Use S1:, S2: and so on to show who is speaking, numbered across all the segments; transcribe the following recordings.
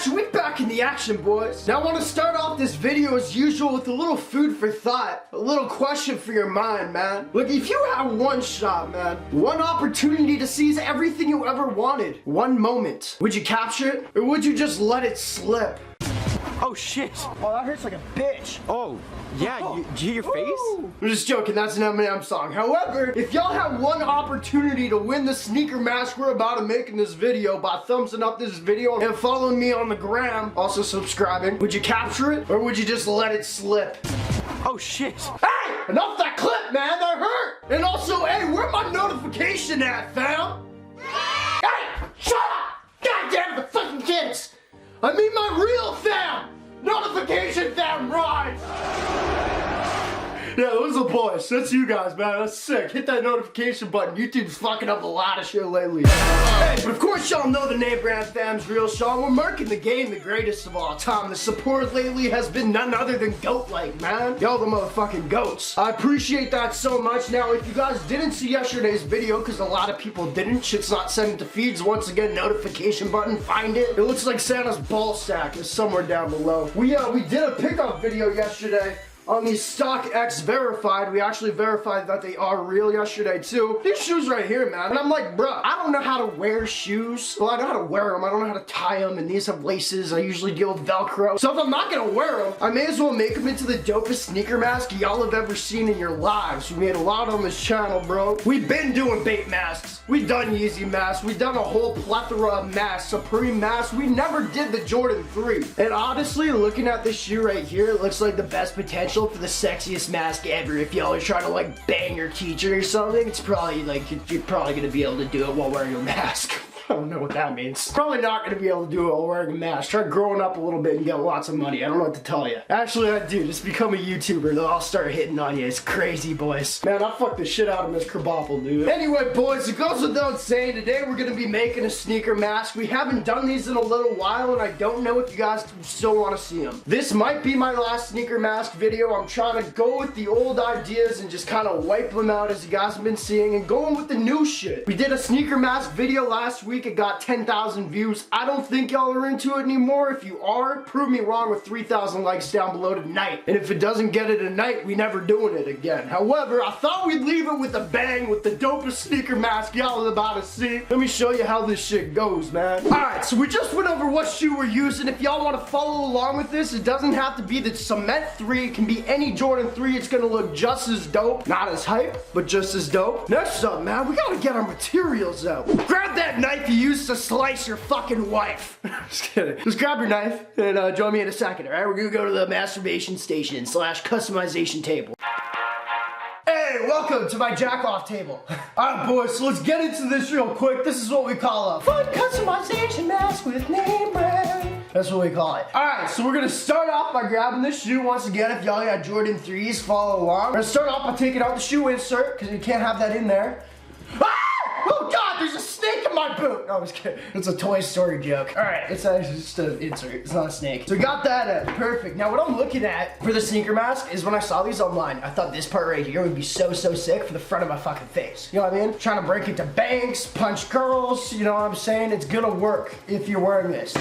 S1: we back in the action, boys. Now I want to start off this video as usual with a little food for thought, a little question for your mind, man. Look, if you had one shot, man, one opportunity to seize everything you ever wanted, one moment, would you capture it or would you just let it slip?
S2: Oh shit!
S1: Oh, that hurts like a bitch.
S2: Oh, yeah, did you hit your face?
S1: I'm just joking, that's an Eminem song. However, if y'all had one opportunity to win the sneaker mask we're about to make in this video by thumbsing up this video and following me on the gram, also subscribing, would you capture it or would you just let it slip?
S2: Oh shit!
S1: Hey! Enough that clip, man, that hurt! And also, hey, where my notification at, fam? Hey! Shut up! God damn the fucking kids! I mean my real fam! Notification fam rhymes! Yeah, those are the boys. That's you guys, man. That's sick. Hit that notification button. YouTube's fucking up a lot of shit lately. Hey, but of course y'all know the NameBran fam's real song. We're marking the game the greatest of all time. The support lately has been none other than goat-like, man. Y'all the motherfucking goats. I appreciate that so much. Now, if you guys didn't see yesterday's video, because a lot of people didn't, shit's not sent to feeds. Once again, notification button, find it. It looks like Santa's ball sack is somewhere down below. We did a pickup video yesterday on these StockX verified. We actually verified that they are real yesterday too. These shoes right here, man. And I'm like, bruh, I don't know how to wear shoes. Well, I know how to wear them. I don't know how to tie them. And these have laces. I usually deal with Velcro. So if I'm not gonna wear them, I may as well make them into the dopest sneaker mask y'all have ever seen in your lives. We made a lot on this channel, bro. We've been doing bape masks. We've done Yeezy masks. We've done a whole plethora of masks. Supreme masks. We never did the Jordan 3. And honestly, looking at this shoe right here, it looks like the best potential for the sexiest mask ever. If y'all are trying to like bang your teacher or something, it's probably like you're probably gonna be able to do it while wearing a mask. I don't know what that means. Probably not gonna be able to do it while wearing a mask. Try growing up a little bit and get lots of money. I don't know what to tell you. Actually, I do. Just become a YouTuber. They'll all start hitting on you. It's crazy, boys. Man, I fucked the shit out of Miss Kerbopple, dude. Anyway, boys, it goes without saying, today we're gonna be making a sneaker mask. We haven't done these in a little while, and I don't know if you guys still want to see them. This might be my last sneaker mask video. I'm trying to go with the old ideas and just kind of wipe them out as you guys have been seeing and going with the new shit. We did a sneaker mask video last week. It got 10,000 views. I don't think y'all are into it anymore. If you are, prove me wrong with 3,000 likes down below tonight. And if it doesn't get it tonight, we never doing it again. However, I thought we'd leave it with a bang with the dopest sneaker mask y'all are about to see. Let me show you how this shit goes, man. Alright, so we just went over what shoe we're using. If y'all want to follow along with this, it doesn't have to be the Cement 3. It can be any Jordan 3. It's gonna look just as dope. Not as hype, but just as dope. Next up, man, we gotta get our materials out. Grab that knife you used to slice your fucking wife. Just kidding. Just grab your knife and join me in a second, alright? We're gonna go to the masturbation station / customization table. Hey, welcome to my jack-off table. Alright, boys, so let's get into this real quick. This is what we call a fun customization mask with NameBran. That's what we call it. Alright, so we're gonna start off by grabbing this shoe. Once again, if y'all got Jordan 3s, follow along. We're gonna start off by taking out the shoe insert, because you can't have that in there. Ah! Oh god, there's a snake in my boot! No, I was kidding. It's a Toy Story joke. Alright, it's actually just an insert. It's not a snake. So we got that perfect. Now what I'm looking at for the sneaker mask is when I saw these online, I thought this part right here would be so sick for the front of my fucking face. You know what I mean? Trying to break into banks, punch girls, you know what I'm saying? It's gonna work if you're wearing this.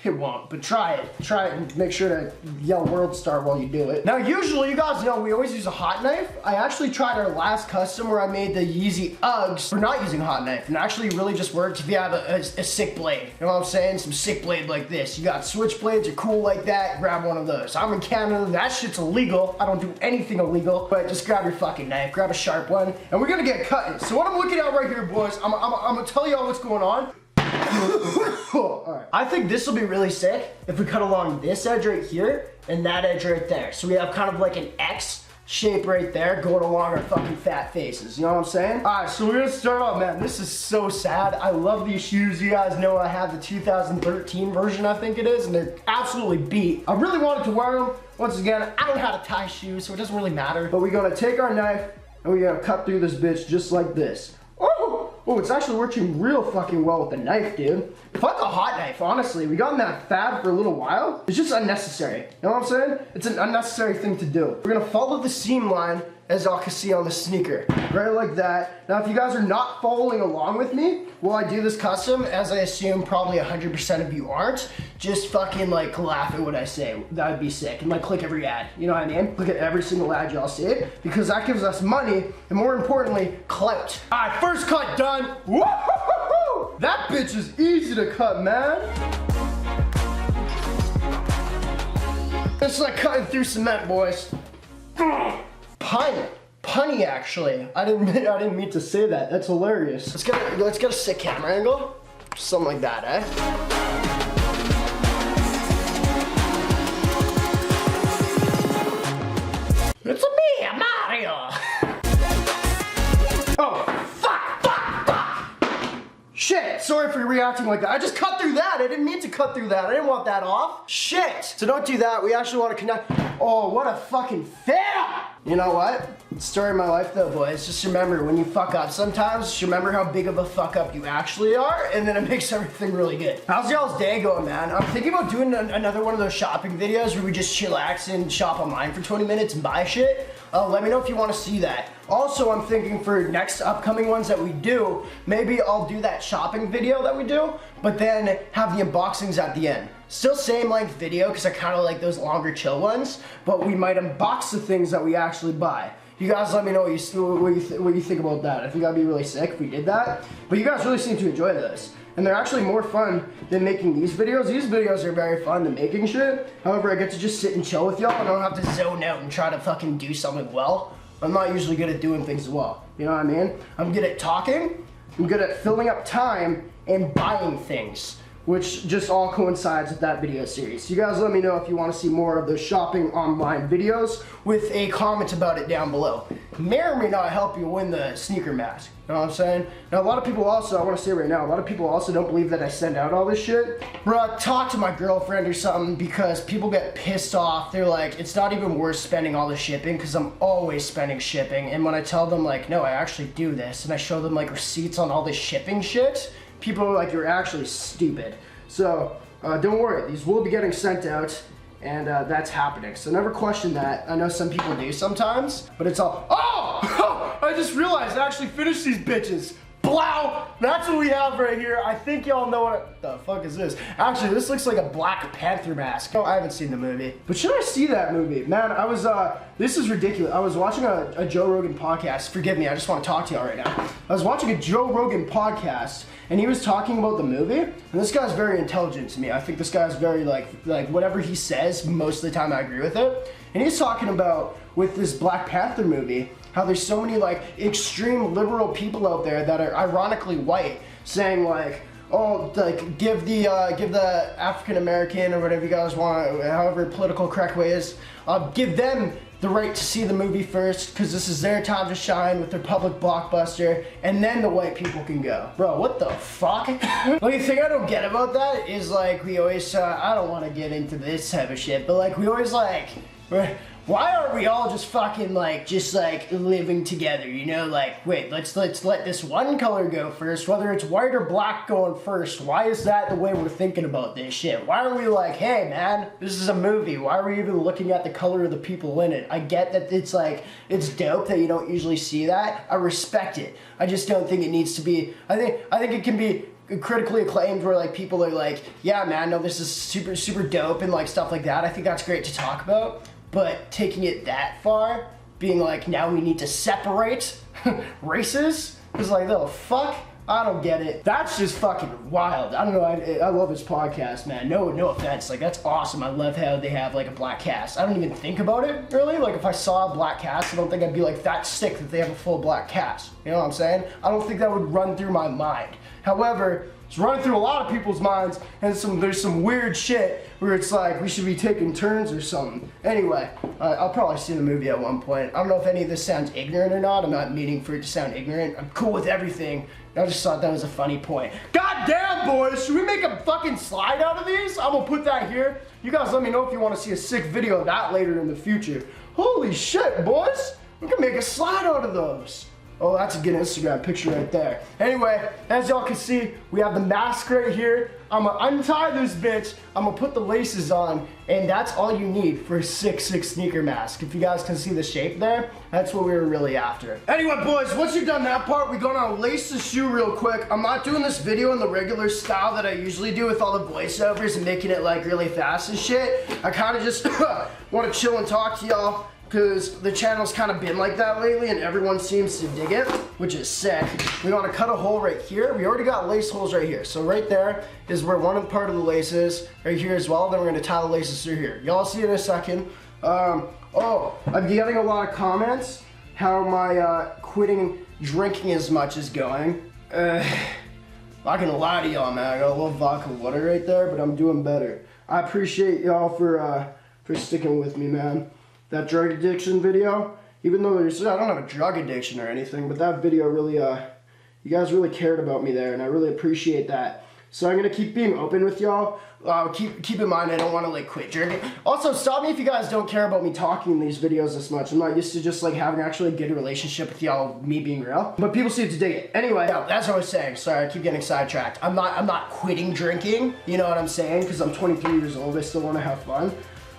S1: It won't, but try it. Try it and make sure to yell World Star while you do it. Now, usually, you guys know, we always use a hot knife. I actually tried our last custom where I made the Yeezy Uggs for not using a hot knife. And actually really just works if you have a sick blade. You know what I'm saying? Some sick blade like this. You got switchblades, are cool like that, grab one of those. I'm in Canada, that shit's illegal. I don't do anything illegal, but just grab your fucking knife, grab a sharp one, and we're gonna get cutting. So what I'm looking at right here, boys, I'm gonna tell you all what's going on. Alright. I think this will be really sick if we cut along this edge right here and that edge right there. So we have kind of like an X shape right there going along our fucking fat faces. You know what I'm saying? Alright, so we're gonna start off, man. This is so sad. I love these shoes. You guys know I have the 2013 version, I think it is, and they're absolutely beat. I really wanted to wear them. Once again, I don't know how to tie shoes, so it doesn't really matter. But we're gonna take our knife and we're gonna cut through this bitch just like this. Oh, it's actually working real fucking well with the knife, dude. Fuck a hot knife, honestly. We got in that fad for a little while. It's just unnecessary. You know what I'm saying? It's an unnecessary thing to do. We're gonna follow the seam line as y'all can see on the sneaker. Right like that. Now if you guys are not following along with me while I do this custom, as I assume probably 100% of you aren't, just fucking like laugh at what I say. That would be sick. And like click every ad, you know what I mean? Look at every single ad y'all see, because that gives us money and more importantly, clout. All right, first cut done. Woo-hoo-hoo-hoo! That bitch is easy to cut, man. It's like cutting through cement, boys. Punny actually. I didn't mean to say that. That's hilarious. Let's get a sick camera angle. Something like that, eh? It's me, Mario. Oh, fuck. Shit, sorry for reacting like that. I just cut through that. I didn't mean to cut through that. I didn't want that off. Shit. So don't do that. We actually want to connect. Oh, what a fucking fail. You know what? Story of my life though, boys. Just remember, when you fuck up sometimes, just remember how big of a fuck up you actually are, and then it makes everything really good. How's y'all's day going, man? I'm thinking about doing another one of those shopping videos where we just chillax and shop online for 20 minutes and buy shit. Let me know if you want to see that. Also, I'm thinking for next upcoming ones that we do, maybe I'll do that shopping video that we do, but then have the unboxings at the end. Still same length video, because I kind of like those longer chill ones, but we might unbox the things that we actually buy. You guys let me know what you think about that. I think that'd be really sick if we did that. But you guys really seem to enjoy this. And they're actually more fun than making these videos. These videos are very fun than making shit. However, I get to just sit and chill with y'all and I don't have to zone out and try to fucking do something well. I'm not usually good at doing things well. You know what I mean? I'm good at talking, I'm good at filling up time and buying things, which just all coincides with that video series. You guys let me know if you want to see more of those shopping online videos with a comment about it down below. May or may not help you win the sneaker mask. You know what I'm saying? Now a lot of people also, I want to say right now, a lot of people also don't believe that I send out all this shit. Bro, talk to my girlfriend or something, because people get pissed off. They're like, it's not even worth spending all the shipping, because I'm always spending shipping. And when I tell them like, no, I actually do this, and I show them like receipts on all this shipping shit, people are like, you're actually stupid. So don't worry, these will be getting sent out, and that's happening. So never question that. I know some people do sometimes, but it's all, oh! I just realized I actually finished these bitches. Blow! That's what we have right here. I think y'all know what the fuck is this. Actually, this looks like a Black Panther mask. Oh, I haven't seen the movie. But should I see that movie? Man, I was, this is ridiculous. I was watching a Joe Rogan podcast. Forgive me, I just want to talk to y'all right now. I was watching a Joe Rogan podcast, and he was talking about the movie, and this guy's very intelligent to me. I think this guy's very, like whatever he says, most of the time I agree with it. And he's talking about, with this Black Panther movie, how there's so many like extreme liberal people out there that are ironically white, saying like, oh, like give the African American or whatever you guys want, however political correct way is, give them the right to see the movie first, because this is their time to shine with their public blockbuster, and then the white people can go. Bro, what the fuck? The only thing I don't get about that is like, we always, I don't want to get into this type of shit, but like we always like, why aren't we all just fucking like, living together, you know? Like, wait, let's let this one color go first, whether it's white or black going first. Why is that the way we're thinking about this shit? Why are we like, hey man, this is a movie, why are we even looking at the color of the people in it? I get that it's like, it's dope that you don't usually see that. I respect it. I just don't think it needs to be, I think it can be critically acclaimed where like people are like, yeah man, no, this is super dope and like stuff like that. I think that's great to talk about. But taking it that far, being like, now we need to separate races, is like, the fuck? I don't get it. That's just fucking wild. I don't know, I love this podcast, man. No offense, like that's awesome. I love how they have like a black cast. I don't even think about it, really. Like if I saw a black cast, I don't think I'd be like that sick that they have a full black cast. You know what I'm saying? I don't think that would run through my mind. However, it's running through a lot of people's minds, and there's some weird shit where it's like we should be taking turns or something. Anyway, I'll probably see the movie at one point. I don't know if any of this sounds ignorant or not. I'm not meaning for it to sound ignorant. I'm cool with everything. I just thought that was a funny point. God damn, boys, should we make a fucking slide out of these? I'm gonna put that here. You guys let me know if you want to see a sick video of that later in the future. Holy shit, boys. We can make a slide out of those. Oh, that's a good Instagram picture right there. Anyway, as y'all can see, we have the mask right here. I'm gonna untie this bitch, I'm gonna put the laces on, and that's all you need for a 6'6" sneaker mask. If you guys can see the shape there, that's what we were really after. Anyway, boys, once you've done that part, we're gonna lace the shoe real quick. I'm not doing this video in the regular style that I usually do with all the voiceovers and making it like really fast and shit. I kinda just wanna chill and talk to y'all, because the channel's kind of been like that lately and everyone seems to dig it, which is sick. We want to cut a hole right here. We already got lace holes right here. So right there is where one part of the lace is, right here as well. Then we're going to tie the laces through here. Y'all see in a second. Oh, I'm getting a lot of comments how my quitting drinking as much is going. Not gonna lie to y'all, man. I got a little vodka water right there, but I'm doing better. I appreciate y'all for sticking with me, man. That drug addiction video, even though I don't have a drug addiction or anything, but that video really, you guys really cared about me there, and I really appreciate that. So I'm gonna keep being open with y'all. Keep in mind, I don't want to like quit drinking. Also, stop me if you guys don't care about me talking in these videos this much. I'm not used to just like having actually a good relationship with y'all, me being real. But people seem to dig it. Anyway, yeah, that's what I was saying. Sorry, I keep getting sidetracked. I'm not quitting drinking. You know what I'm saying? Because I'm 23 years old. I still want to have fun.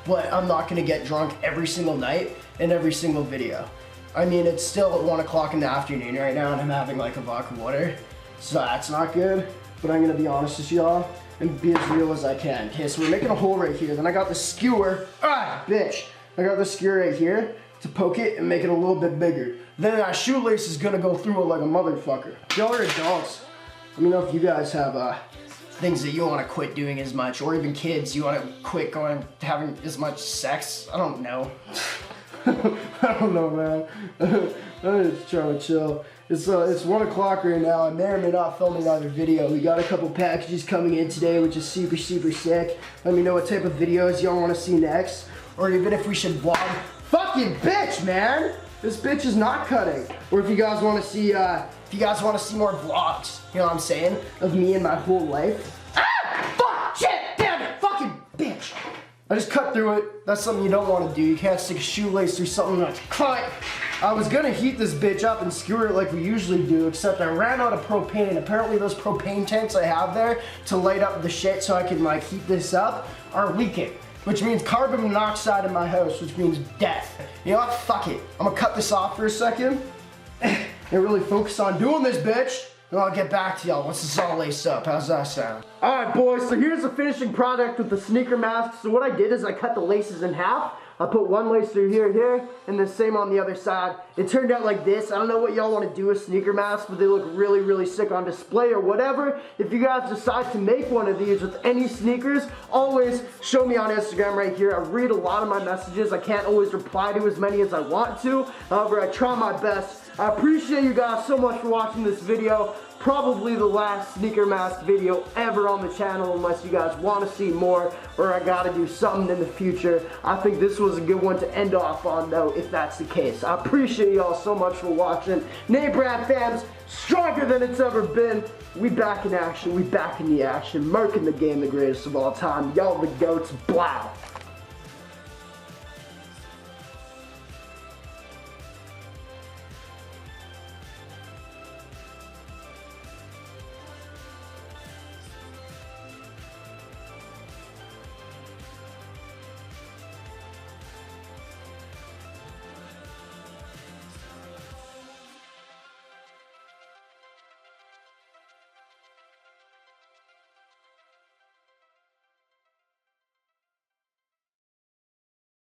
S1: But I'm not gonna get drunk every single night in every single video. I mean, it's still at 1 o'clock in the afternoon right now and I'm having like a vodka water. So that's not good, but I'm gonna be honest with y'all and be as real as I can. Okay, so we're making a hole right here. Then I got the skewer, bitch. I got the skewer right here to poke it and make it a little bit bigger. Then that shoelace is gonna go through it like a motherfucker. Y'all are adults. Let me know if you guys have things that you want to quit doing as much, or even kids, you want to quit having as much sex. I don't know. I don't know, man. I'm just trying to chill. It's 1 o'clock right now. I may or may not film another video. We got a couple packages coming in today, which is super, super sick. Let me know what type of videos y'all want to see next, or even if we should vlog. Fucking bitch, man! This bitch is not cutting. Or if you guys want to see, more vlogs, you know what I'm saying, of me and my whole life. Fuck! Shit! Damn it! Fucking bitch! I just cut through it. That's something you don't want to do. You can't stick a shoelace through something that's cut. I was gonna heat this bitch up and skewer it like we usually do, except I ran out of propane, and apparently those propane tanks I have there to light up the shit so I can like heat this up are leaking. Which means carbon monoxide in my house, which means death. You know what? Fuck it. I'm gonna cut this off for a second and really focus on doing this, bitch. And I'll get back to y'all once it's all laced up. How's that sound? Alright, boys, so here's the finishing product with the sneaker mask. So what I did is I cut the laces in half. I put one lace through here, and the same on the other side. It turned out like this. I don't know what y'all want to do with sneaker masks, but they look really, really sick on display or whatever. If you guys decide to make one of these with any sneakers, always show me on Instagram right here. I read a lot of my messages. I can't always reply to as many as I want to. However, I try my best. I appreciate you guys so much for watching this video. Probably the last sneaker mask video ever on the channel, unless you guys want to see more or I gotta do something in the future. I think this was a good one to end off on though, if that's the case. I appreciate y'all so much for watching. NameBran fans, stronger than it's ever been. We back in action, we back in the action. Merc in the game, the greatest of all time. Y'all the goats, blow.